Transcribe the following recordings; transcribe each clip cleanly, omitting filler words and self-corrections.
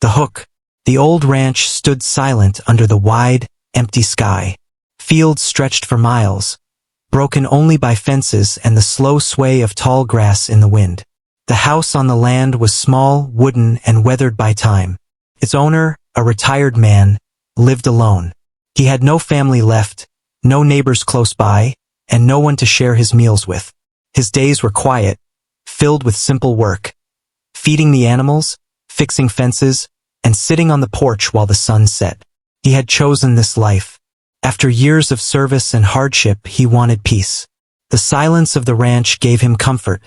The hook. The old ranch stood silent under the wide, empty sky. Fields stretched for miles, broken only by fences and the slow sway of tall grass in the wind. The house on the land was small, wooden, and weathered by time. Its owner, a retired man, lived alone. He had no family left, no neighbors close by, and no one to share his meals with. His days were quiet, filled with simple work. Feeding the animals, fixing fences, and sitting on the porch while the sun set. He had chosen this life. After years of service and hardship, he wanted peace. The silence of the ranch gave him comfort,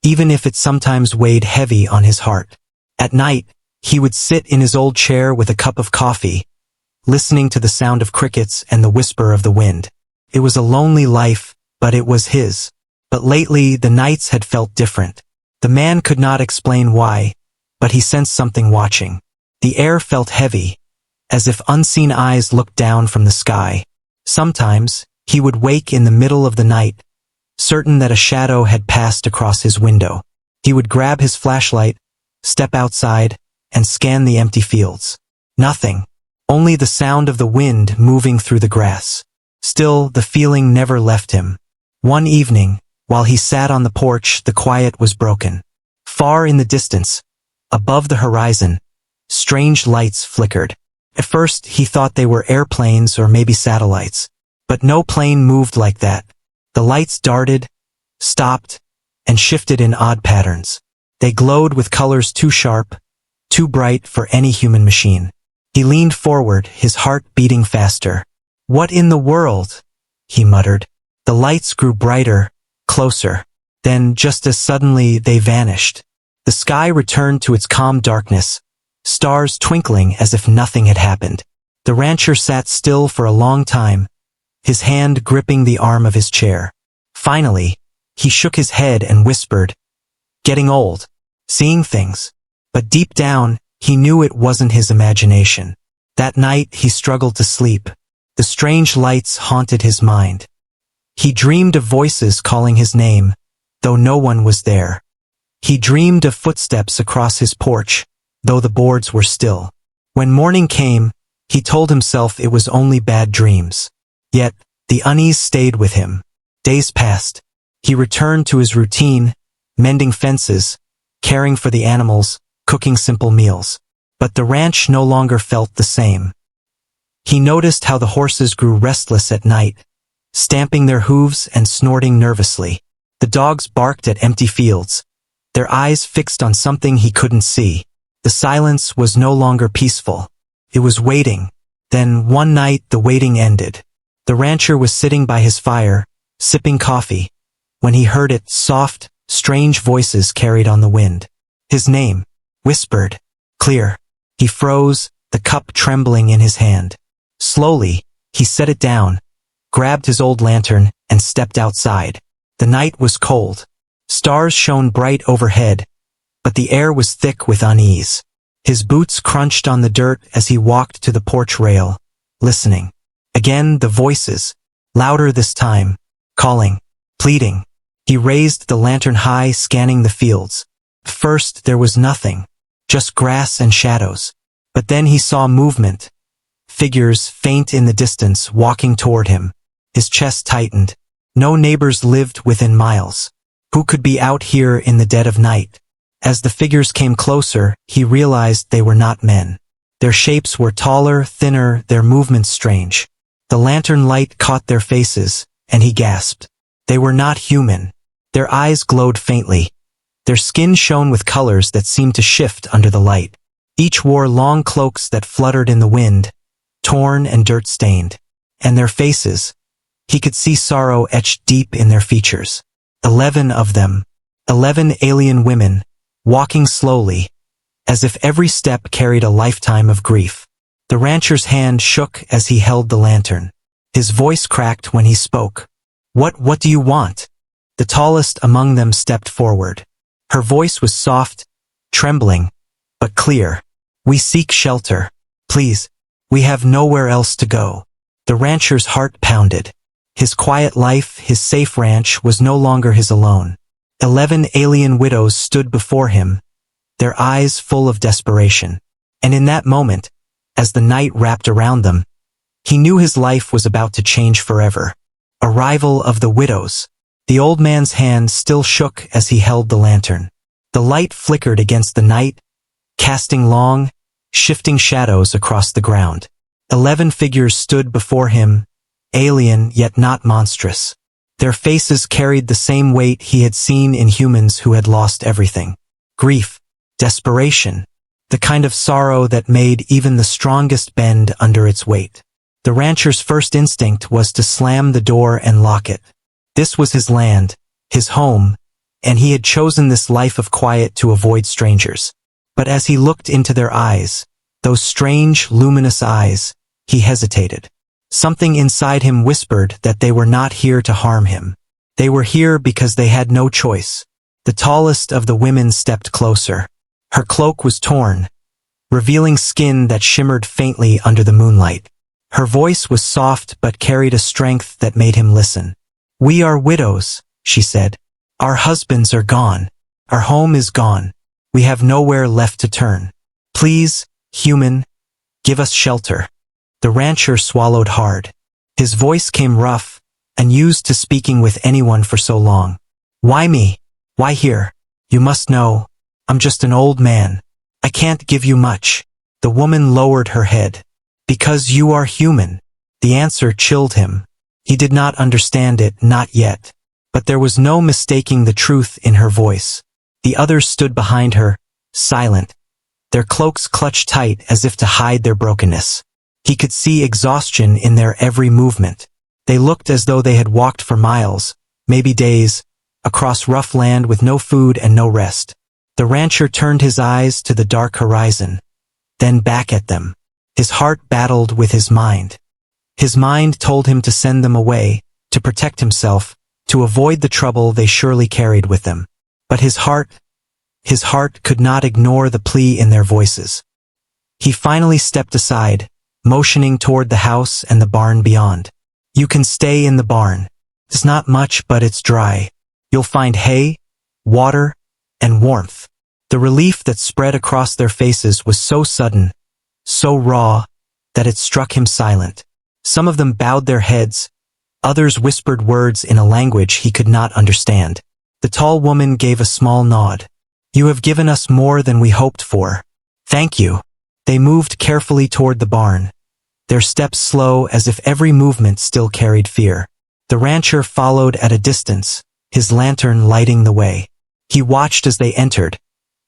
even if it sometimes weighed heavy on his heart. At night, he would sit in his old chair with a cup of coffee, listening to the sound of crickets and the whisper of the wind. It was a lonely life, but it was his. But lately, the nights had felt different. The man could not explain why, but he sensed something watching. The air felt heavy, as if unseen eyes looked down from the sky. Sometimes, he would wake in the middle of the night, certain that a shadow had passed across his window. He would grab his flashlight, step outside, and scan the empty fields. Nothing. Only the sound of the wind moving through the grass. Still, the feeling never left him. One evening, while he sat on the porch, the quiet was broken. Far in the distance, above the horizon, strange lights flickered. At first, he thought they were airplanes or maybe satellites. But no plane moved like that. The lights darted, stopped, and shifted in odd patterns. They glowed with colors too sharp, too bright for any human machine. He leaned forward, his heart beating faster. "What in the world?" he muttered. The lights grew brighter, closer. Then, just as suddenly, they vanished. The sky returned to its calm darkness, stars twinkling as if nothing had happened. The rancher sat still for a long time, his hand gripping the arm of his chair. Finally, he shook his head and whispered, "Getting old, seeing things." But deep down, he knew it wasn't his imagination. That night, he struggled to sleep. The strange lights haunted his mind. He dreamed of voices calling his name, though no one was there. He dreamed of footsteps across his porch, though the boards were still. When morning came, he told himself it was only bad dreams. Yet, the unease stayed with him. Days passed. He returned to his routine, mending fences, caring for the animals, cooking simple meals. But the ranch no longer felt the same. He noticed how the horses grew restless at night, stamping their hooves and snorting nervously. The dogs barked at empty fields, their eyes fixed on something he couldn't see. The silence was no longer peaceful. It was waiting. Then, one night, the waiting ended. The rancher was sitting by his fire, sipping coffee, when he heard it. Soft, strange voices carried on the wind. His name, whispered, clear. He froze, the cup trembling in his hand. Slowly, he set it down, grabbed his old lantern, and stepped outside. The night was cold. Stars shone bright overhead, but the air was thick with unease. His boots crunched on the dirt as he walked to the porch rail, listening. Again the voices, louder this time, calling, pleading. He raised the lantern high, scanning the fields. At first there was nothing, just grass and shadows. But then he saw movement. Figures, faint in the distance, walking toward him. His chest tightened. No neighbors lived within miles. Who could be out here in the dead of night? As the figures came closer, he realized they were not men. Their shapes were taller, thinner, their movements strange. The lantern light caught their faces, and he gasped. They were not human. Their eyes glowed faintly. Their skin shone with colors that seemed to shift under the light. Each wore long cloaks that fluttered in the wind, torn and dirt-stained. And their faces, he could see sorrow etched deep in their features. 11 of them. 11 alien women, walking slowly, as if every step carried a lifetime of grief. The rancher's hand shook as he held the lantern. His voice cracked when he spoke. What do you want?" The tallest among them stepped forward. Her voice was soft, trembling, but clear. "We seek shelter. Please. We have nowhere else to go." The rancher's heart pounded. His quiet life, his safe ranch, was no longer his alone. 11 alien widows stood before him, their eyes full of desperation. And in that moment, as the night wrapped around them, he knew his life was about to change forever. Arrival of the widows. The old man's hand still shook as he held the lantern. The light flickered against the night, casting long, shifting shadows across the ground. 11 figures stood before him, alien yet not monstrous. Their faces carried the same weight he had seen in humans who had lost everything. Grief, desperation, the kind of sorrow that made even the strongest bend under its weight. The rancher's first instinct was to slam the door and lock it. This was his land, his home, and he had chosen this life of quiet to avoid strangers. But as he looked into their eyes, those strange, luminous eyes, he hesitated. Something inside him whispered that they were not here to harm him. They were here because they had no choice. The tallest of the women stepped closer. Her cloak was torn, revealing skin that shimmered faintly under the moonlight. Her voice was soft but carried a strength that made him listen. "We are widows," she said. "Our husbands are gone. Our home is gone. We have nowhere left to turn. Please, human, give us shelter." The rancher swallowed hard. His voice came rough, unused to speaking with anyone for so long. "Why me? Why here? You must know, I'm just an old man. I can't give you much." The woman lowered her head. "Because you are human." The answer chilled him. He did not understand it, not yet. But there was no mistaking the truth in her voice. The others stood behind her, silent, their cloaks clutched tight as if to hide their brokenness. He could see exhaustion in their every movement. They looked as though they had walked for miles, maybe days, across rough land with no food and no rest. The rancher turned his eyes to the dark horizon, then back at them. His heart battled with his mind. His mind told him to send them away, to protect himself, to avoid the trouble they surely carried with them. But his heart could not ignore the plea in their voices. He finally stepped aside, motioning toward the house and the barn beyond. "You can stay in the barn. It's not much, but it's dry. You'll find hay, water, and warmth." The relief that spread across their faces was so sudden, so raw, that it struck him silent. Some of them bowed their heads, others whispered words in a language he could not understand. The tall woman gave a small nod. "You have given us more than we hoped for. Thank you." They moved carefully toward the barn, their steps slow as if every movement still carried fear. The rancher followed at a distance, his lantern lighting the way. He watched as they entered,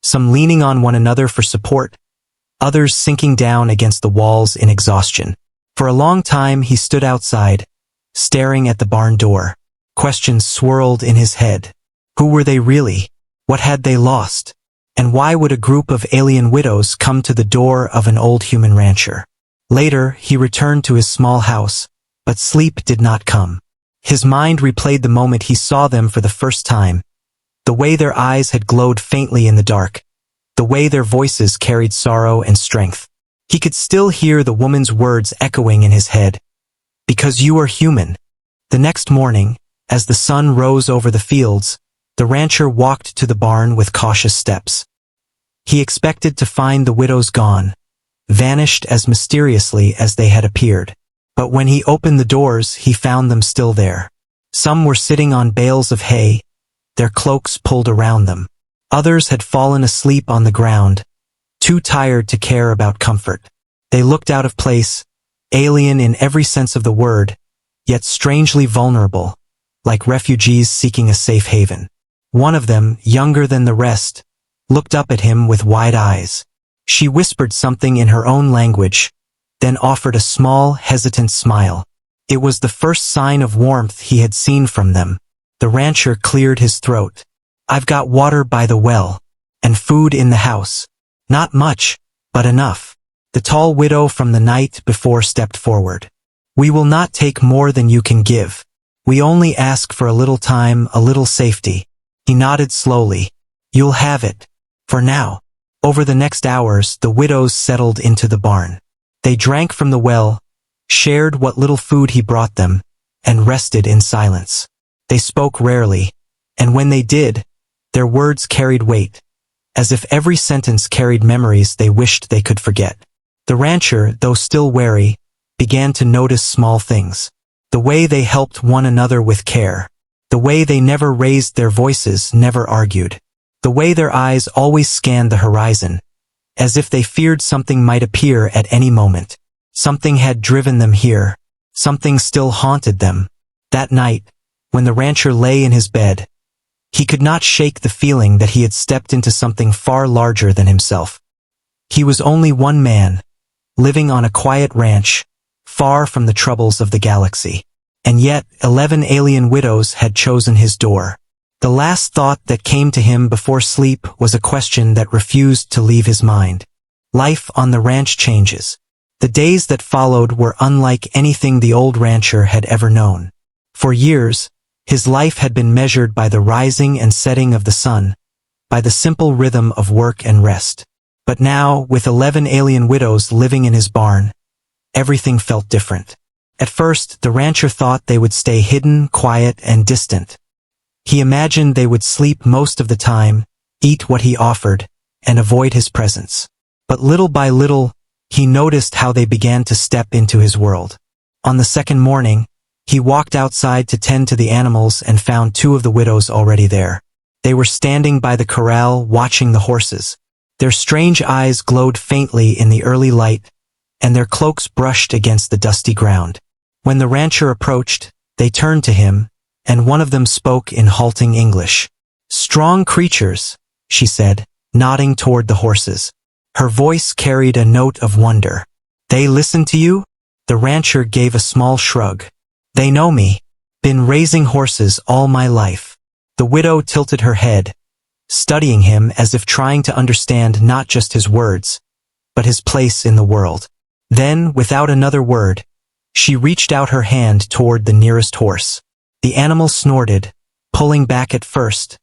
some leaning on one another for support, others sinking down against the walls in exhaustion. For a long time he stood outside, staring at the barn door. Questions swirled in his head. Who were they really? What had they lost? And why would a group of alien widows come to the door of an old human rancher? Later, he returned to his small house, but sleep did not come. His mind replayed the moment he saw them for the first time, the way their eyes had glowed faintly in the dark, the way their voices carried sorrow and strength. He could still hear the woman's words echoing in his head. "Because you are human." The next morning, as the sun rose over the fields, the rancher walked to the barn with cautious steps. He expected to find the widows gone, vanished as mysteriously as they had appeared. But when he opened the doors, he found them still there. Some were sitting on bales of hay, their cloaks pulled around them. Others had fallen asleep on the ground, too tired to care about comfort. They looked out of place, alien in every sense of the word, yet strangely vulnerable, like refugees seeking a safe haven. One of them, younger than the rest, looked up at him with wide eyes. She whispered something in her own language, then offered a small, hesitant smile. It was the first sign of warmth he had seen from them. The rancher cleared his throat. "I've got water by the well, and food in the house. Not much, but enough." The tall widow from the night before stepped forward. "We will not take more than you can give. We only ask for a little time, a little safety." He nodded slowly. "You'll have it. For now." Over the next hours, the widows settled into the barn. They drank from the well, shared what little food he brought them, and rested in silence. They spoke rarely, and when they did, their words carried weight, as if every sentence carried memories they wished they could forget. The rancher, though still wary, began to notice small things. The way they helped one another with care. The way they never raised their voices, never argued. The way their eyes always scanned the horizon, as if they feared something might appear at any moment. Something had driven them here. Something still haunted them. That night, when the rancher lay in his bed, he could not shake the feeling that he had stepped into something far larger than himself. He was only one man, living on a quiet ranch, far from the troubles of the galaxy. And yet, 11 alien widows had chosen his door. The last thought that came to him before sleep was a question that refused to leave his mind. Life on the ranch changes. The days that followed were unlike anything the old rancher had ever known. For years, his life had been measured by the rising and setting of the sun, by the simple rhythm of work and rest. But now, with 11 alien widows living in his barn, everything felt different. At first, the rancher thought they would stay hidden, quiet, and distant. He imagined they would sleep most of the time, eat what he offered, and avoid his presence. But little by little, he noticed how they began to step into his world. On the second morning, he walked outside to tend to the animals and found 2 of the widows already there. They were standing by the corral watching the horses. Their strange eyes glowed faintly in the early light, and their cloaks brushed against the dusty ground. When the rancher approached, they turned to him, and one of them spoke in halting English. "Strong creatures," she said, nodding toward the horses. Her voice carried a note of wonder. "They listen to you?" The rancher gave a small shrug. "They know me. Been raising horses all my life." The widow tilted her head, studying him as if trying to understand not just his words, but his place in the world. Then, without another word, she reached out her hand toward the nearest horse. The animal snorted, pulling back at first,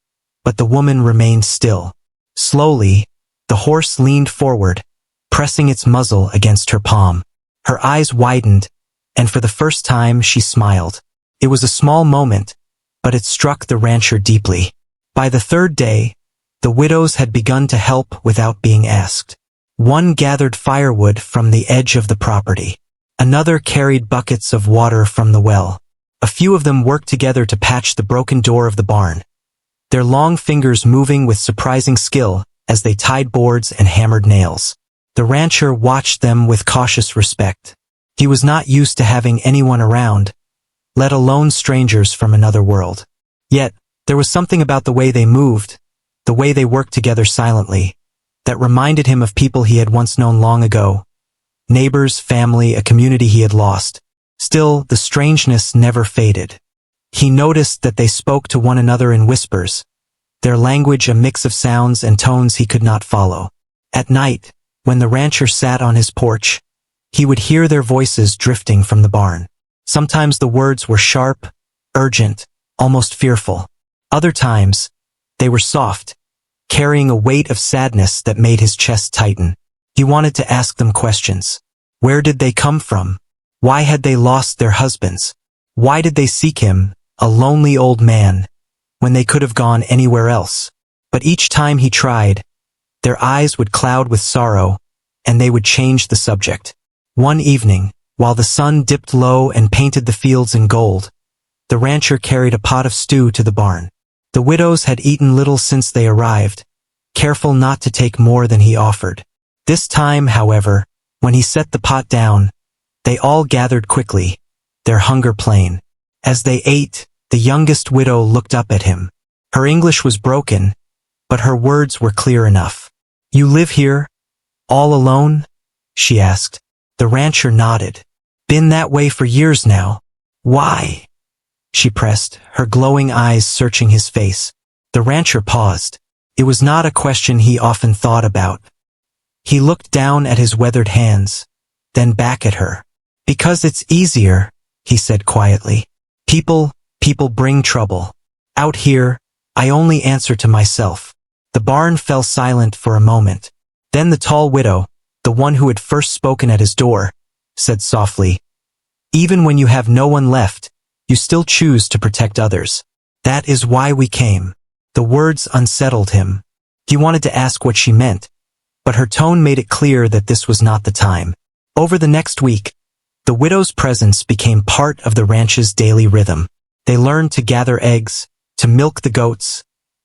but the woman remained still. Slowly, the horse leaned forward, pressing its muzzle against her palm. Her eyes widened, and for the first time she smiled. It was a small moment, but it struck the rancher deeply. By the third day, the widows had begun to help without being asked. One gathered firewood from the edge of the property. Another carried buckets of water from the well. A few of them worked together to patch the broken door of the barn, their long fingers moving with surprising skill as they tied boards and hammered nails. The rancher watched them with cautious respect. He was not used to having anyone around, let alone strangers from another world. Yet, there was something about the way they moved, the way they worked together silently, that reminded him of people he had once known long ago. Neighbors, family, a community he had lost. Still, the strangeness never faded. He noticed that they spoke to one another in whispers, their language a mix of sounds and tones he could not follow. At night, when the rancher sat on his porch, he would hear their voices drifting from the barn. Sometimes the words were sharp, urgent, almost fearful. Other times, they were soft, carrying a weight of sadness that made his chest tighten. He wanted to ask them questions. Where did they come from? Why had they lost their husbands? Why did they seek him, a lonely old man, when they could have gone anywhere else? But each time he tried, their eyes would cloud with sorrow, and they would change the subject. One evening, while the sun dipped low and painted the fields in gold, the rancher carried a pot of stew to the barn. The widows had eaten little since they arrived, careful not to take more than he offered. This time, however, when he set the pot down, they all gathered quickly, their hunger plain. As they ate, the youngest widow looked up at him. Her English was broken, but her words were clear enough. "You live here, all alone?" she asked. The rancher nodded. "Been that way for years now." "Why?" she pressed, her glowing eyes searching his face. The rancher paused. It was not a question he often thought about. He looked down at his weathered hands, then back at her. "Because it's easier," he said quietly. People bring trouble. Out here, I only answer to myself." The barn fell silent for a moment. Then the tall widow, the one who had first spoken at his door, said softly, "Even when you have no one left, you still choose to protect others. That is why we came." The words unsettled him. He wanted to ask what she meant, but her tone made it clear that this was not the time. Over the next week, the widow's presence became part of the ranch's daily rhythm. They learned to gather eggs, to milk the goats,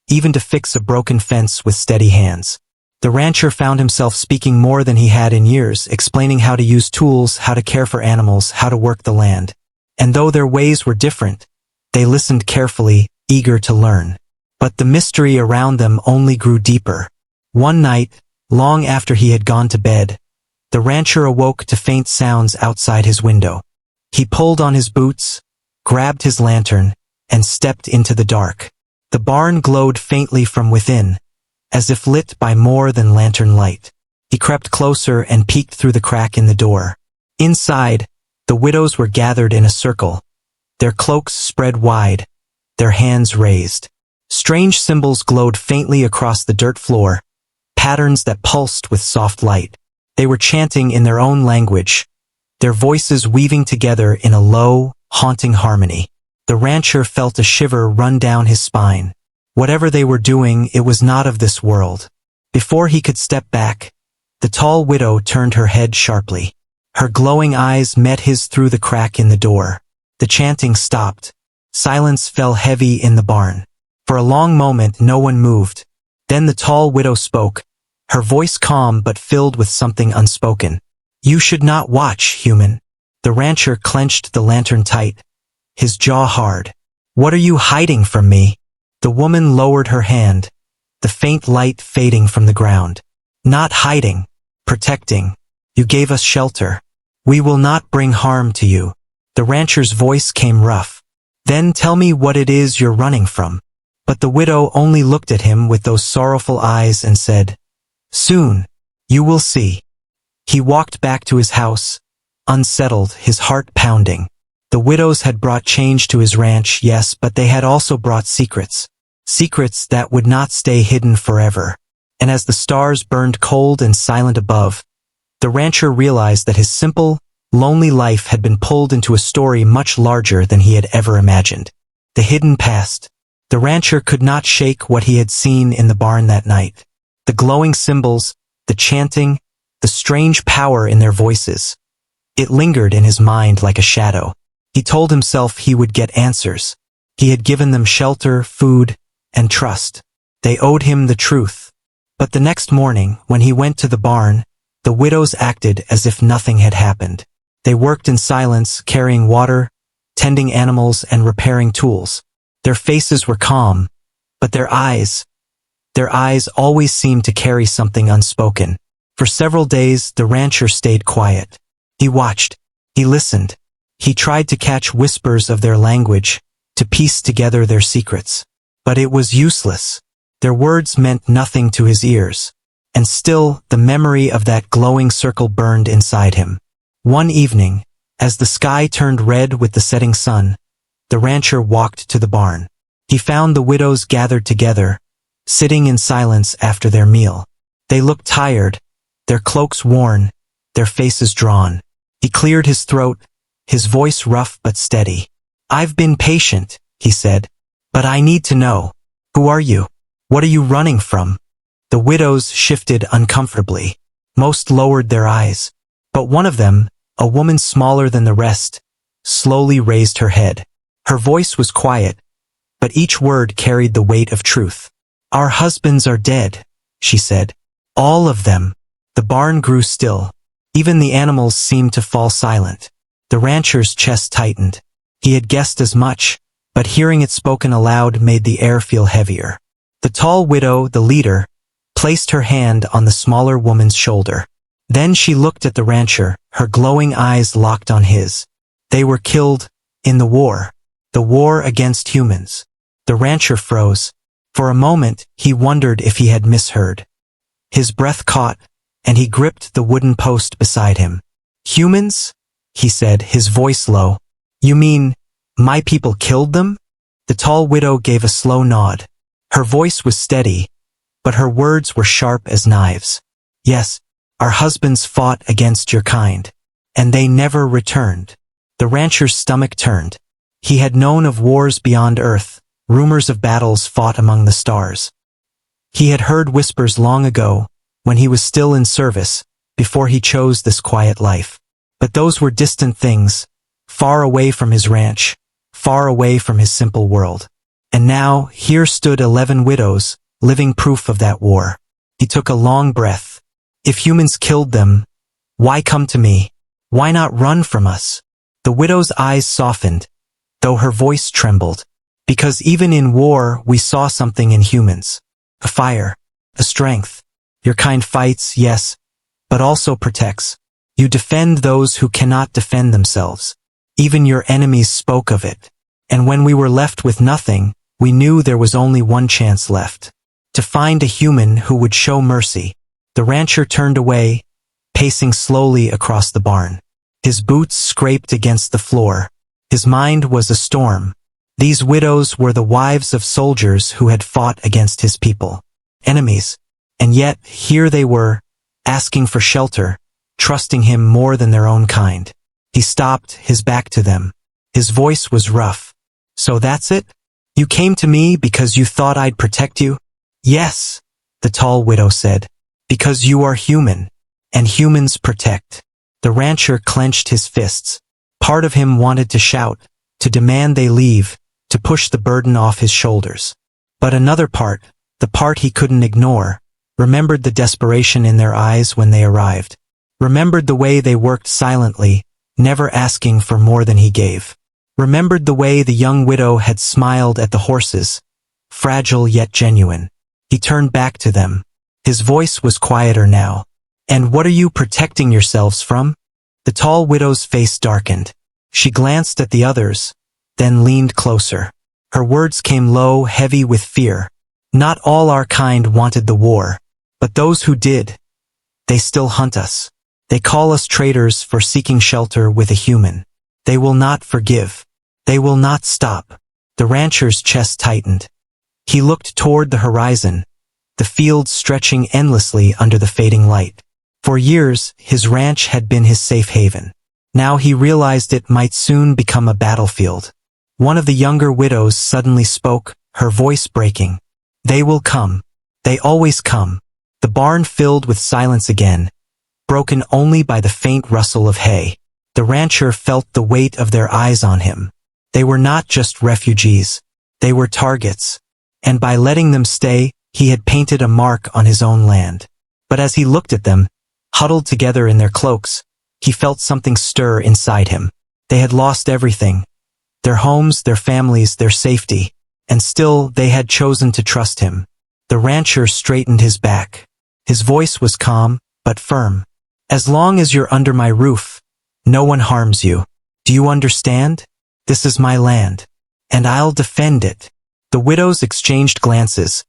even to fix a broken fence with steady hands. The rancher found himself speaking more than he had in years, explaining how to use tools, how to care for animals, how to work the land. And though their ways were different, they listened carefully, eager to learn. But the mystery around them only grew deeper. One night, long after he had gone to bed, the rancher awoke to faint sounds outside his window. He pulled on his boots, grabbed his lantern, and stepped into the dark. The barn glowed faintly from within, as if lit by more than lantern light. He crept closer and peeked through the crack in the door. Inside, the widows were gathered in a circle, their cloaks spread wide, their hands raised. Strange symbols glowed faintly across the dirt floor, patterns that pulsed with soft light. They were chanting in their own language, their voices weaving together in a low, haunting harmony. The rancher felt a shiver run down his spine. Whatever they were doing, it was not of this world. Before he could step back, the tall widow turned her head sharply. Her glowing eyes met his through the crack in the door. The chanting stopped. Silence fell heavy in the barn. For a long moment no one moved. Then the tall widow spoke, her voice calm but filled with something unspoken. "You should not watch, human." The rancher clenched the lantern tight, his jaw hard. "What are you hiding from me?" The woman lowered her hand, the faint light fading from the ground. "Not hiding, protecting. You gave us shelter. We will not bring harm to you." The rancher's voice came rough. "Then tell me what it is you're running from." But the widow only looked at him with those sorrowful eyes and said, "Soon, you will see." He walked back to his house, unsettled, his heart pounding. The widows had brought change to his ranch, yes, but they had also brought secrets. Secrets that would not stay hidden forever. And as the stars burned cold and silent above, the rancher realized that his simple, lonely life had been pulled into a story much larger than he had ever imagined. The hidden past. The rancher could not shake what he had seen in the barn that night. The glowing symbols, the chanting, the strange power in their voices. It lingered in his mind like a shadow. He told himself he would get answers. He had given them shelter, food, and trust. They owed him the truth. But the next morning, when he went to the barn, the widows acted as if nothing had happened. They worked in silence, carrying water, tending animals, and repairing tools. Their faces were calm, but their eyes always seemed to carry something unspoken. For several days, the rancher stayed quiet. He watched. He listened. He tried to catch whispers of their language, to piece together their secrets. But it was useless. Their words meant nothing to his ears. And still, the memory of that glowing circle burned inside him. One evening, as the sky turned red with the setting sun, the rancher walked to the barn. He found the widows gathered together, sitting in silence after their meal. They looked tired, their cloaks worn, their faces drawn. He cleared his throat, his voice rough but steady. "I've been patient," he said, "but I need to know. Who are you? What are you running from?" The widows shifted uncomfortably. Most lowered their eyes. But one of them, a woman smaller than the rest, slowly raised her head. Her voice was quiet, but each word carried the weight of truth. "Our husbands are dead," she said. "All of them." The barn grew still. Even the animals seemed to fall silent. The rancher's chest tightened. He had guessed as much, but hearing it spoken aloud made the air feel heavier. The tall widow, the leader, placed her hand on the smaller woman's shoulder. Then she looked at the rancher, her glowing eyes locked on his. "They were killed in the war against humans." The rancher froze. For a moment, he wondered if he had misheard. His breath caught, and he gripped the wooden post beside him. "Humans?" he said, his voice low. "You mean, my people killed them?" The tall widow gave a slow nod. Her voice was steady, but her words were sharp as knives. "Yes, our husbands fought against your kind, and they never returned." The rancher's stomach turned. He had known of wars beyond Earth, rumors of battles fought among the stars. He had heard whispers long ago, when he was still in service, before he chose this quiet life. But those were distant things, far away from his ranch, far away from his simple world. And now, here stood 11 widows, living proof of that war. He took a long breath. If humans killed them, why come to me? Why not run from us? The widow's eyes softened, though her voice trembled. Because even in war, we saw something in humans. A fire, a strength. Your kind fights, yes, but also protects. You defend those who cannot defend themselves. Even your enemies spoke of it. And when we were left with nothing, we knew there was only one chance left. To find a human who would show mercy. The rancher turned away, pacing slowly across the barn. His boots scraped against the floor. His mind was a storm. These widows were the wives of soldiers who had fought against his people. Enemies. And yet, here they were, asking for shelter, trusting him more than their own kind. He stopped, his back to them. His voice was rough. So that's it? You came to me because you thought I'd protect you? Yes, the tall widow said. Because you are human, and humans protect. The rancher clenched his fists. Part of him wanted to shout, to demand they leave, to push the burden off his shoulders. But another part, the part he couldn't ignore, remembered the desperation in their eyes when they arrived. Remembered the way they worked silently, never asking for more than he gave. Remembered the way the young widow had smiled at the horses, fragile yet genuine. He turned back to them. His voice was quieter now. And what are you protecting yourselves from? The tall widow's face darkened. She glanced at the others, then leaned closer. Her words came low, heavy with fear. Not all our kind wanted the war, but those who did, they still hunt us. They call us traitors for seeking shelter with a human. They will not forgive. They will not stop. The rancher's chest tightened. He looked toward the horizon, the fields stretching endlessly under the fading light. For years, his ranch had been his safe haven. Now he realized it might soon become a battlefield. One of the younger widows suddenly spoke, her voice breaking. They will come. They always come. The barn filled with silence again, broken only by the faint rustle of hay. The rancher felt the weight of their eyes on him. They were not just refugees. They were targets. And by letting them stay, he had painted a mark on his own land. But as he looked at them, huddled together in their cloaks, he felt something stir inside him. They had lost everything. Their homes, their families, their safety. And still, they had chosen to trust him. The rancher straightened his back. His voice was calm, but firm. As long as you're under my roof, no one harms you. Do you understand? This is my land. And I'll defend it. The widows exchanged glances,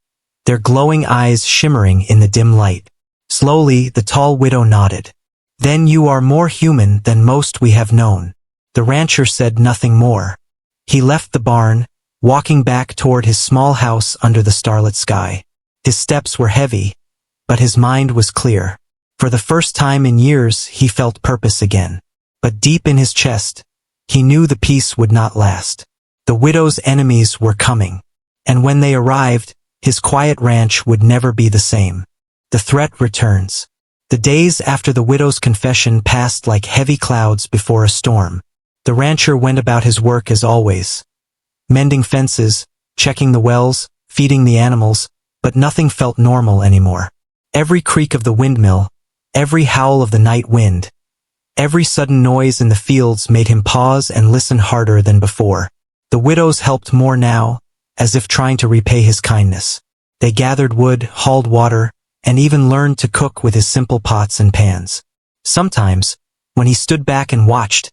their glowing eyes shimmering in the dim light. Slowly, the tall widow nodded. Then you are more human than most we have known. The rancher said nothing more. He left the barn, walking back toward his small house under the starlit sky. His steps were heavy, but his mind was clear. For the first time in years, he felt purpose again. But deep in his chest, he knew the peace would not last. The widow's enemies were coming. And when they arrived, his quiet ranch would never be the same. The threat returns. The days after the widow's confession passed like heavy clouds before a storm. The rancher went about his work as always. Mending fences, checking the wells, feeding the animals, but nothing felt normal anymore. Every creak of the windmill, every howl of the night wind, every sudden noise in the fields made him pause and listen harder than before. The widows helped more now, as if trying to repay his kindness. They gathered wood, hauled water, and even learned to cook with his simple pots and pans. Sometimes, when he stood back and watched,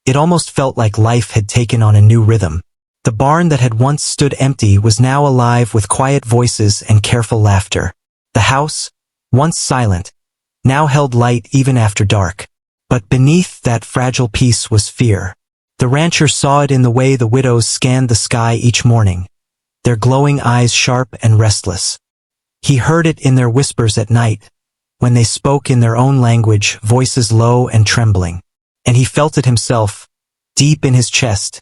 it almost felt like life had taken on a new rhythm. The barn that had once stood empty was now alive with quiet voices and careful laughter. The house, once silent, now held light even after dark. But beneath that fragile peace was fear. The rancher saw it in the way the widows scanned the sky each morning, their glowing eyes sharp and restless. He heard it in their whispers at night, when they spoke in their own language, voices low and trembling. And he felt it himself, deep in his chest,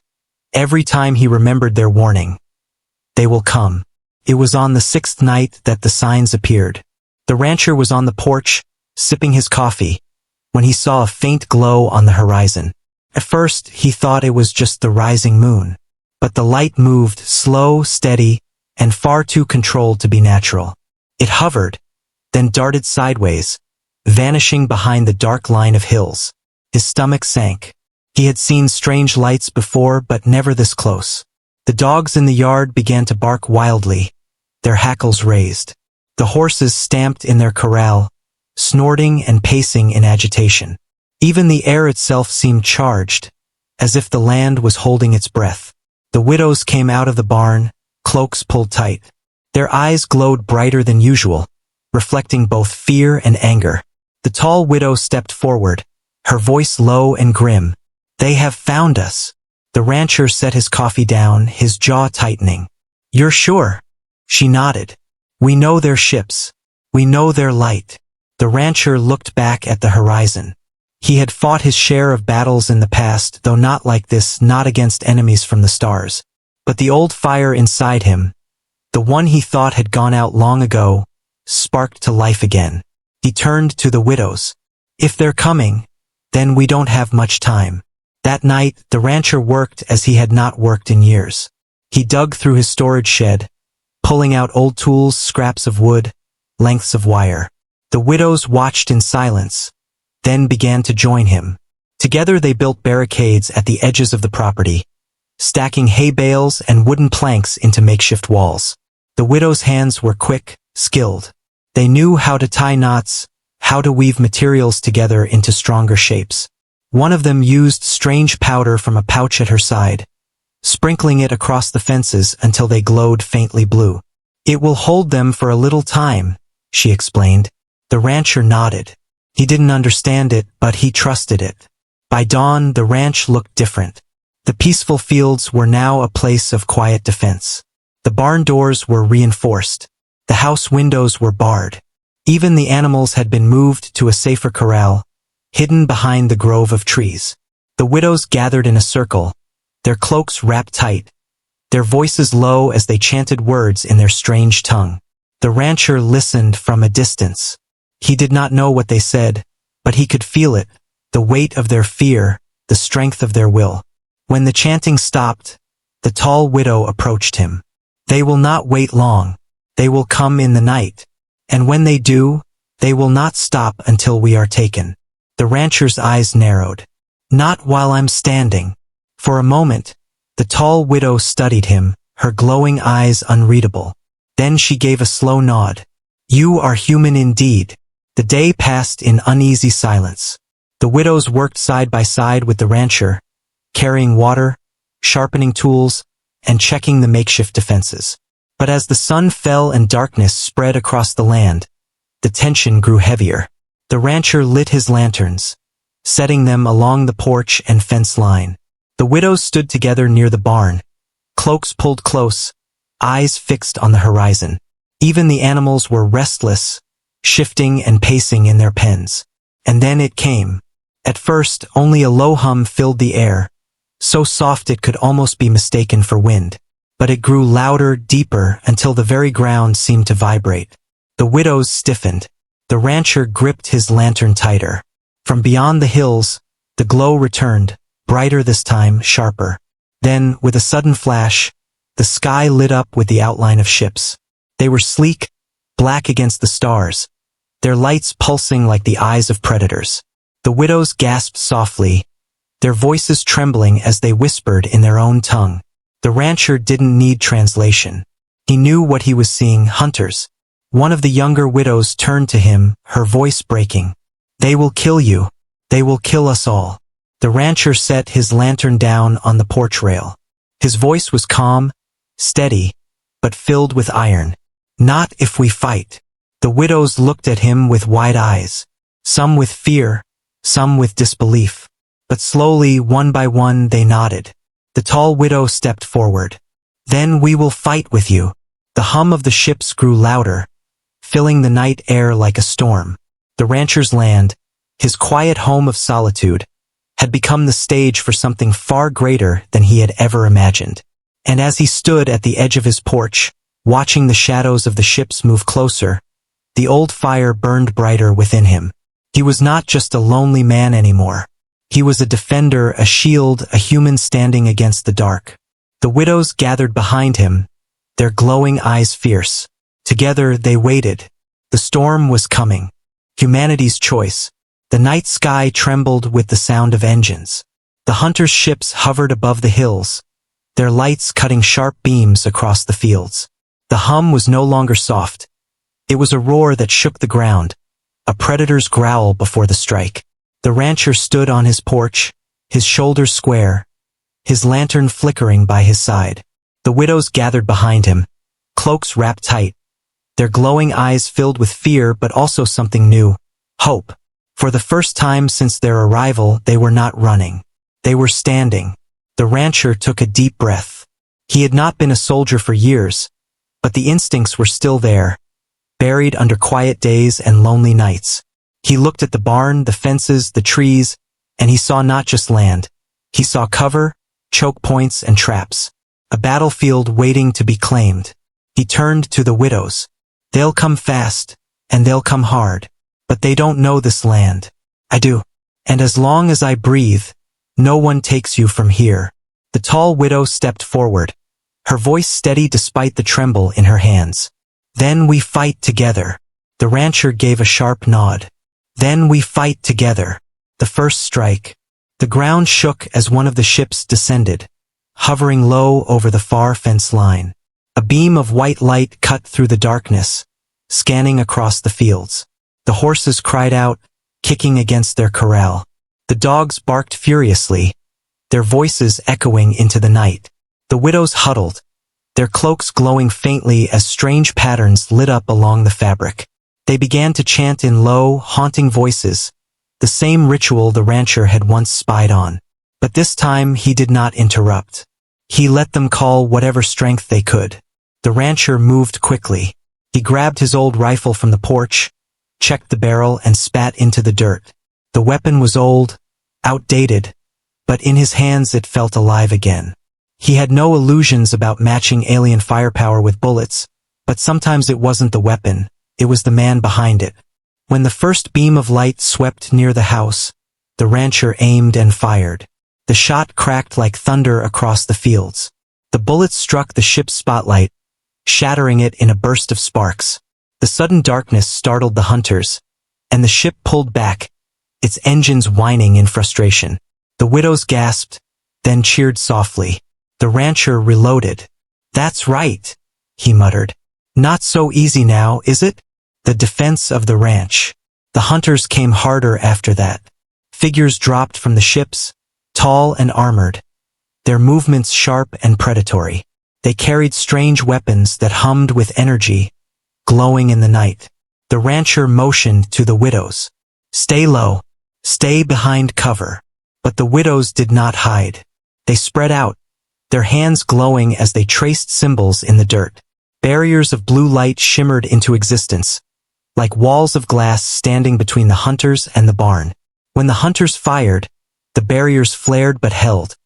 every time he remembered their warning. They will come. It was on the 6th night that the signs appeared. The rancher was on the porch, sipping his coffee, when he saw a faint glow on the horizon. At first, he thought it was just the rising moon. But the light moved, slow, steady, and far too controlled to be natural. It hovered, then darted sideways, vanishing behind the dark line of hills. His stomach sank. He had seen strange lights before, but never this close. The dogs in the yard began to bark wildly, their hackles raised. The horses stamped in their corral, snorting and pacing in agitation. Even the air itself seemed charged, as if the land was holding its breath. The widows came out of the barn, cloaks pulled tight. Their eyes glowed brighter than usual, reflecting both fear and anger. The tall widow stepped forward, her voice low and grim. "They have found us." The rancher set his coffee down, his jaw tightening. "You're sure?" She nodded. "We know their ships. We know their light." The rancher looked back at the horizon. He had fought his share of battles in the past, though not like this, not against enemies from the stars. But the old fire inside him, the one he thought had gone out long ago, sparked to life again. He turned to the widows. "If they're coming, then we don't have much time." That night, the rancher worked as he had not worked in years. He dug through his storage shed, pulling out old tools, scraps of wood, lengths of wire. The widows watched in silence, then began to join him. Together they built barricades at the edges of the property, stacking hay bales and wooden planks into makeshift walls. The widows' hands were quick, skilled. They knew how to tie knots, how to weave materials together into stronger shapes. One of them used strange powder from a pouch at her side, sprinkling it across the fences until they glowed faintly blue. "It will hold them for a little time," she explained. The rancher nodded. He didn't understand it, but he trusted it. By dawn, the ranch looked different. The peaceful fields were now a place of quiet defense. The barn doors were reinforced. The house windows were barred. Even the animals had been moved to a safer corral, hidden behind the grove of trees. The widows gathered in a circle, their cloaks wrapped tight, their voices low as they chanted words in their strange tongue. The rancher listened from a distance. He did not know what they said, but he could feel it, the weight of their fear, the strength of their will. When the chanting stopped, the tall widow approached him. "They will not wait long. They will come in the night. And when they do, they will not stop until we are taken." The rancher's eyes narrowed. "Not while I'm standing." For a moment, the tall widow studied him, her glowing eyes unreadable. Then she gave a slow nod. "You are human indeed." The day passed in uneasy silence. The widows worked side by side with the rancher, carrying water, sharpening tools, and checking the makeshift defenses. But as the sun fell and darkness spread across the land, the tension grew heavier. The rancher lit his lanterns, setting them along the porch and fence line. The widows stood together near the barn, cloaks pulled close, eyes fixed on the horizon. Even the animals were restless, shifting and pacing in their pens. And then it came. At first, only a low hum filled the air, so soft it could almost be mistaken for wind. But it grew louder, deeper, until the very ground seemed to vibrate. The widows stiffened. The rancher gripped his lantern tighter. From beyond the hills, the glow returned, brighter this time, sharper. Then, with a sudden flash, the sky lit up with the outline of ships. They were sleek, black against the stars, their lights pulsing like the eyes of predators. The widows gasped softly, their voices trembling as they whispered in their own tongue. The rancher didn't need translation. He knew what he was seeing, hunters. One of the younger widows turned to him, her voice breaking. "They will kill you. They will kill us all." The rancher set his lantern down on the porch rail. His voice was calm, steady, but filled with iron. "Not if we fight." The widows looked at him with wide eyes, some with fear, some with disbelief. But slowly, one by one, they nodded. The tall widow stepped forward. "Then we will fight with you." The hum of the ships grew louder, filling the night air like a storm. The rancher's land, his quiet home of solitude, had become the stage for something far greater than he had ever imagined. And as he stood at the edge of his porch, Watching the shadows of the ships move closer, the old fire burned brighter within him. He was not just a lonely man anymore. He was a defender, a shield, a human standing against the dark. The widows gathered behind him, their glowing eyes fierce. Together they waited. The storm was coming. Humanity's choice. The night sky trembled with the sound of engines. The hunters' ships hovered above the hills, their lights cutting sharp beams across the fields. The hum was no longer soft. It was a roar that shook the ground, a predator's growl before the strike. The rancher stood on his porch, his shoulders square, his lantern flickering by his side. The widows gathered behind him, cloaks wrapped tight, their glowing eyes filled with fear but also something new, hope. For the first time since their arrival, they were not running. They were standing. The rancher took a deep breath. He had not been a soldier for years, but the instincts were still there, buried under quiet days and lonely nights. He looked at the barn, the fences, the trees, and he saw not just land. He saw cover, choke points, and traps. A battlefield waiting to be claimed. He turned to the widows. They'll come fast, and they'll come hard. But they don't know this land. I do. And as long as I breathe, no one takes you from here. The tall widow stepped forward, her voice steady despite the tremble in her hands. Then we fight together. The rancher gave a sharp nod. Then we fight together. The first strike. The ground shook as one of the ships descended, hovering low over the far fence line. A beam of white light cut through the darkness, scanning across the fields. The horses cried out, kicking against their corral. The dogs barked furiously, their voices echoing into the night. The widows huddled, their cloaks glowing faintly as strange patterns lit up along the fabric. They began to chant in low, haunting voices, the same ritual the rancher had once spied on. But this time he did not interrupt. He let them call whatever strength they could. The rancher moved quickly. He grabbed his old rifle from the porch, checked the barrel, and spat into the dirt. The weapon was old, outdated, but in his hands it felt alive again. He had no illusions about matching alien firepower with bullets, but sometimes it wasn't the weapon, it was the man behind it. When the first beam of light swept near the house, the rancher aimed and fired. The shot cracked like thunder across the fields. The bullet struck the ship's spotlight, shattering it in a burst of sparks. The sudden darkness startled the hunters, and the ship pulled back, its engines whining in frustration. The widows gasped, then cheered softly. The rancher reloaded. "That's right," he muttered. "Not so easy now, is it?" The defense of the ranch. The hunters came harder after that. Figures dropped from the ships, tall and armored, their movements sharp and predatory. They carried strange weapons that hummed with energy, glowing in the night. The rancher motioned to the widows. "Stay low. Stay behind cover." But the widows did not hide. They spread out, their hands glowing as they traced symbols in the dirt. Barriers of blue light shimmered into existence, like walls of glass standing between the hunters and the barn. When the hunters fired, the barriers flared but held,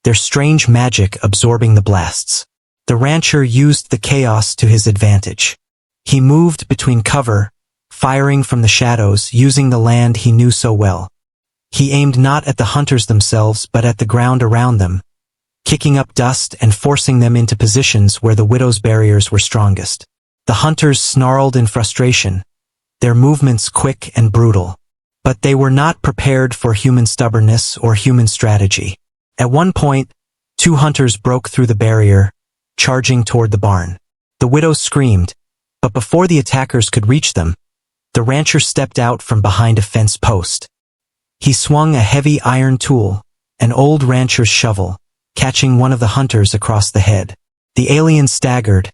their strange magic absorbing the blasts. The rancher used the chaos to his advantage. He moved between cover, firing from the shadows using the land he knew so well. He aimed not at the hunters themselves but at the ground around them, kicking up dust and forcing them into positions where the widows' barriers were strongest. The hunters snarled in frustration, their movements quick and brutal. But they were not prepared for human stubbornness or human strategy. At one point, 2 hunters broke through the barrier, charging toward the barn. The widows screamed, but before the attackers could reach them, the rancher stepped out from behind a fence post. He swung a heavy iron tool, an old rancher's shovel, catching one of the hunters across the head. The alien staggered,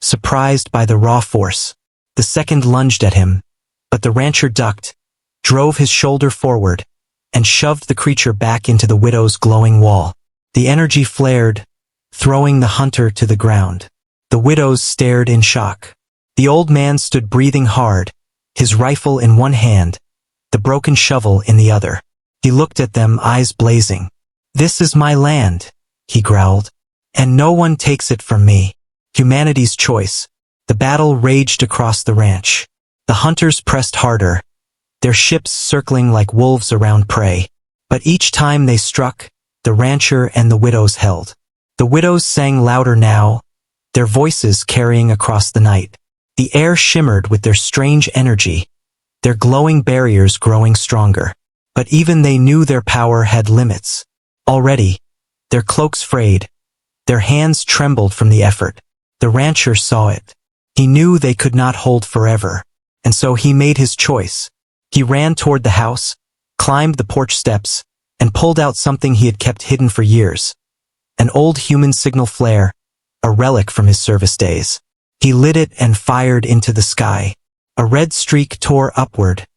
surprised by the raw force. The second lunged at him, but the rancher ducked, drove his shoulder forward, and shoved the creature back into the widow's glowing wall. The energy flared, throwing the hunter to the ground. The widows stared in shock. The old man stood breathing hard, his rifle in one hand, the broken shovel in the other. He looked at them, eyes blazing. "This is my land," he growled, "and no one takes it from me." Humanity's choice. The battle raged across the ranch. The hunters pressed harder, their ships circling like wolves around prey. But each time they struck, the rancher and the widows held. The widows sang louder now, their voices carrying across the night. The air shimmered with their strange energy, their glowing barriers growing stronger. But even they knew their power had limits. Already, their cloaks frayed, their hands trembled from the effort. The rancher saw it. He knew they could not hold forever, and so he made his choice. He ran toward the house, climbed the porch steps, and pulled out something he had kept hidden for years. An old human signal flare, a relic from his service days. He lit it and fired into the sky. A red streak tore upward,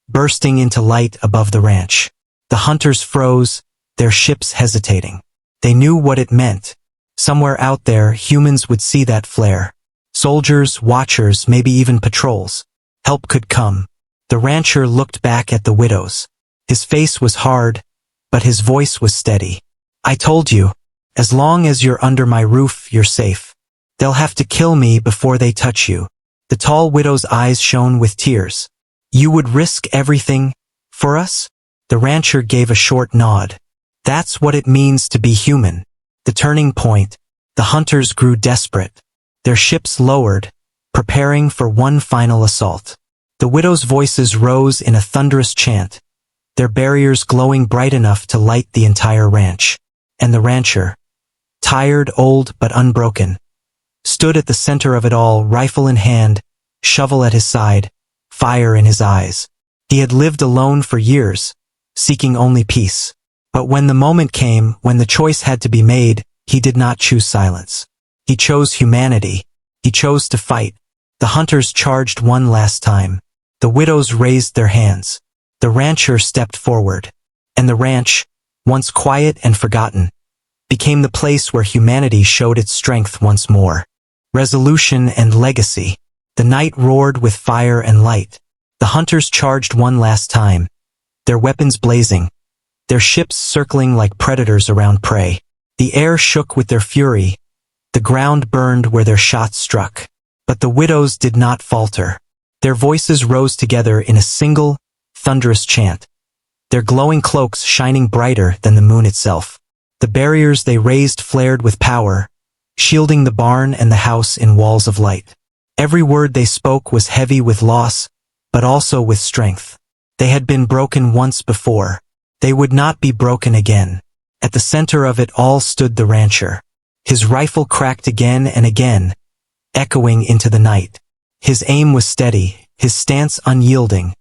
bursting into light above the ranch. The hunters froze, their ships hesitating. They knew what it meant. Somewhere out there, humans would see that flare. Soldiers, watchers, maybe even patrols. Help could come. The rancher looked back at the widows. His face was hard, but his voice was steady. I told you, as long as you're under my roof, you're safe. They'll have to kill me before they touch you. The tall widow's eyes shone with tears. You would risk everything for us? The rancher gave a short nod. That's what it means to be human. The turning point. The hunters grew desperate. Their ships lowered, preparing for one final assault. The widows' voices rose in a thunderous chant, their barriers glowing bright enough to light the entire ranch. And the rancher, tired, old, but unbroken, stood at the center of it all, rifle in hand, shovel at his side, fire in his eyes. He had lived alone for years, seeking only peace. But when the moment came, when the choice had to be made, he did not choose silence. He chose humanity. He chose to fight. The hunters charged one last time. The widows raised their hands. The rancher stepped forward. And the ranch, once quiet and forgotten, became the place where humanity showed its strength once more. Resolution and legacy. The night roared with fire and light. The hunters charged one last time, their weapons blazing, their ships circling like predators around prey. The air shook with their fury, the ground burned where their shots struck. But the widows did not falter. Their voices rose together in a single, thunderous chant, their glowing cloaks shining brighter than the moon itself. The barriers they raised flared with power, shielding the barn and the house in walls of light. Every word they spoke was heavy with loss, but also with strength. They had been broken once before. They would not be broken again. At the center of it all stood the rancher. His rifle cracked again and again, echoing into the night. His aim was steady, his stance unyielding,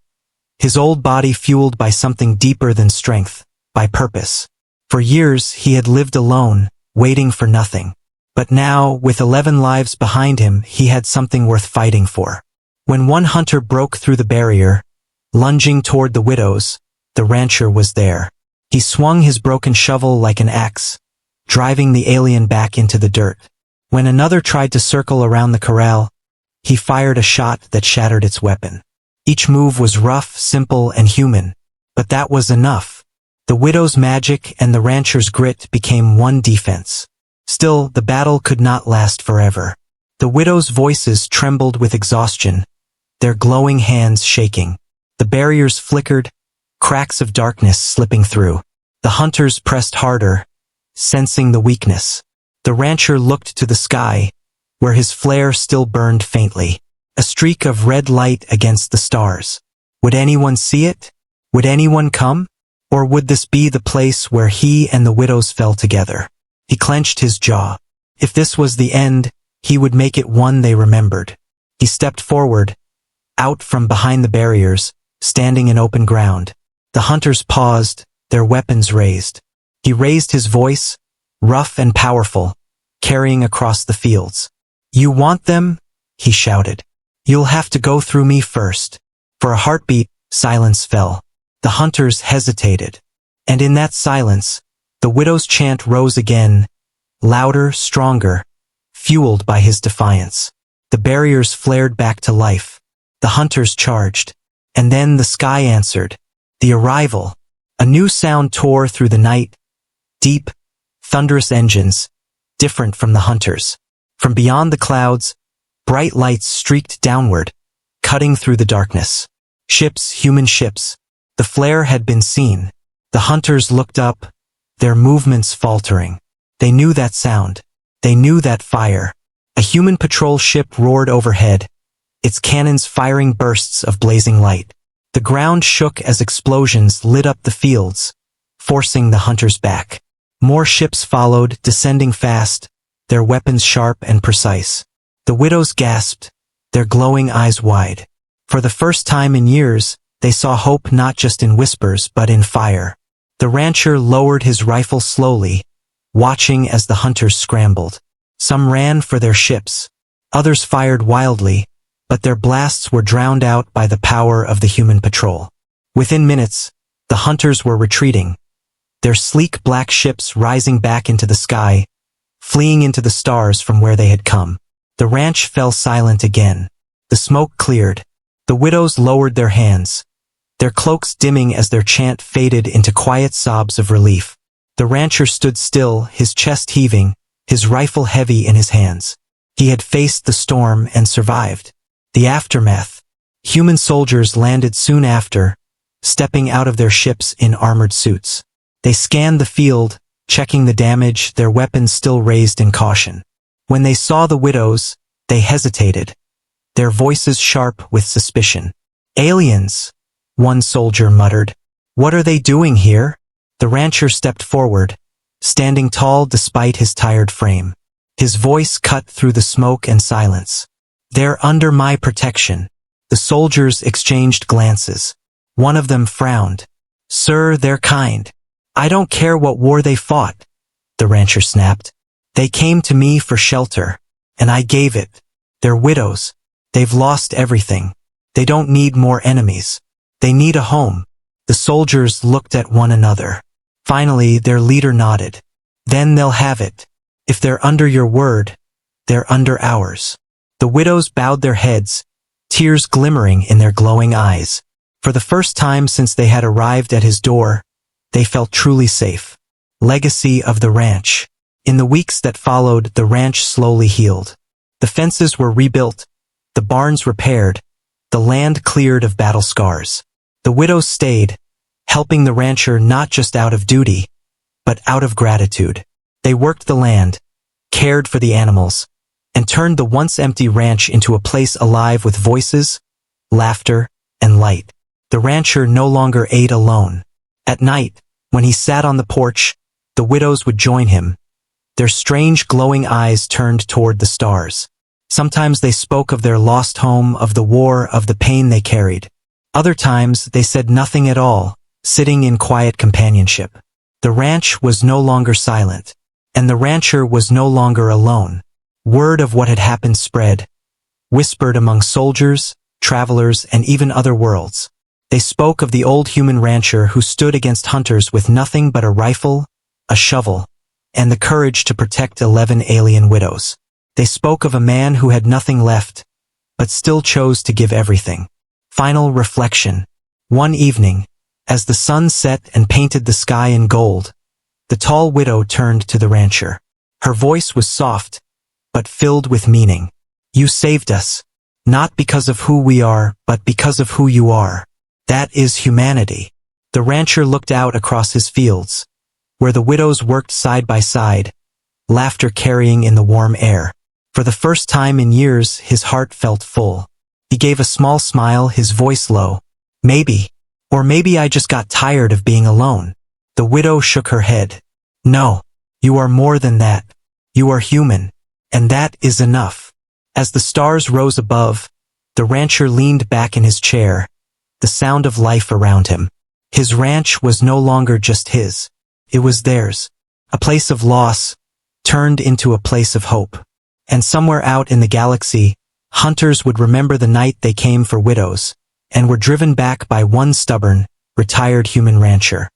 his old body fueled by something deeper than strength, by purpose. For years he had lived alone, waiting for nothing. But now, with 11 lives behind him, he had something worth fighting for. When one hunter broke through the barrier, lunging toward the widows, the rancher was there. He swung his broken shovel like an axe, driving the alien back into the dirt. When another tried to circle around the corral, he fired a shot that shattered its weapon. Each move was rough, simple, and human, but that was enough. The widow's magic and the rancher's grit became one defense. Still, the battle could not last forever. The widows' voices trembled with exhaustion, their glowing hands shaking. The barriers flickered, cracks of darkness slipping through. The hunters pressed harder, sensing the weakness. The rancher looked to the sky, where his flare still burned faintly, a streak of red light against the stars. Would anyone see it? Would anyone come? Or would this be the place where he and the widows fell together? He clenched his jaw. If this was the end, he would make it one they remembered. He stepped forward, out from behind the barriers, standing in open ground. The hunters paused, their weapons raised. He raised his voice, rough and powerful, carrying across the fields. You want them? He shouted. You'll have to go through me first. For a heartbeat, silence fell. The hunters hesitated. And in that silence, the widow's chant rose again, louder, stronger, fueled by his defiance. The barriers flared back to life. The hunters charged. And then the sky answered. The arrival. A new sound tore through the night. Deep, thunderous engines, different from the hunters. From beyond the clouds, bright lights streaked downward, cutting through the darkness. Ships, human ships. The flare had been seen. The hunters looked up, their movements faltering. They knew that sound. They knew that fire. A human patrol ship roared overhead, its cannons firing bursts of blazing light. The ground shook as explosions lit up the fields, forcing the hunters back. More ships followed, descending fast, their weapons sharp and precise. The widows gasped, their glowing eyes wide. For the first time in years, they saw hope not just in whispers but in fire. The rancher lowered his rifle slowly, watching as the hunters scrambled. Some ran for their ships. Others fired wildly, but their blasts were drowned out by the power of the human patrol. Within minutes, the hunters were retreating, their sleek black ships rising back into the sky, fleeing into the stars from where they had come. The ranch fell silent again. The smoke cleared. The widows lowered their hands, their cloaks dimming as their chant faded into quiet sobs of relief. The rancher stood still, his chest heaving, his rifle heavy in his hands. He had faced the storm and survived. The aftermath. Human soldiers landed soon after, stepping out of their ships in armored suits. They scanned the field, checking the damage, their weapons still raised in caution. When they saw the widows, they hesitated, their voices sharp with suspicion. "Aliens," one soldier muttered. "What are they doing here?" The rancher stepped forward, standing tall despite his tired frame. His voice cut through the smoke and silence. "They're under my protection." The soldiers exchanged glances. One of them frowned. "Sir, they're kind. I don't care what war they fought," the rancher snapped. "They came to me for shelter, and I gave it. They're widows. They've lost everything. They don't need more enemies. They need a home." The soldiers looked at one another. Finally, their leader nodded. "Then they'll have it. If they're under your word, they're under ours." The widows bowed their heads, tears glimmering in their glowing eyes. For the first time since they had arrived at his door, they felt truly safe. Legacy of the ranch. In the weeks that followed, the ranch slowly healed. The fences were rebuilt, the barns repaired, the land cleared of battle scars. The widows stayed, helping the rancher not just out of duty, but out of gratitude. They worked the land, cared for the animals, and turned the once empty ranch into a place alive with voices, laughter, and light. The rancher no longer ate alone. At night, when he sat on the porch, the widows would join him, their strange glowing eyes turned toward the stars. Sometimes they spoke of their lost home, of the war, of the pain they carried. Other times they said nothing at all, sitting in quiet companionship. The ranch was no longer silent, and the rancher was no longer alone. Word of what had happened spread, whispered among soldiers, travelers, and even other worlds. They spoke of the old human rancher who stood against hunters with nothing but a rifle, a shovel, and the courage to protect 11 alien widows. They spoke of a man who had nothing left, but still chose to give everything. Final reflection. One evening, as the sun set and painted the sky in gold, the tall widow turned to the rancher. Her voice was soft, but filled with meaning. "You saved us, not because of who we are, but because of who you are. That is humanity." The rancher looked out across his fields, where the widows worked side by side, laughter carrying in the warm air. For the first time in years, his heart felt full. He gave a small smile, his voice low. "Maybe. Or maybe I just got tired of being alone." The widow shook her head. "No, you are more than that. You are human. And that is enough." As the stars rose above, the rancher leaned back in his chair, the sound of life around him. His ranch was no longer just his. It was theirs. A place of loss, turned into a place of hope. And somewhere out in the galaxy, hunters would remember the night they came for widows, and were driven back by one stubborn, retired human rancher.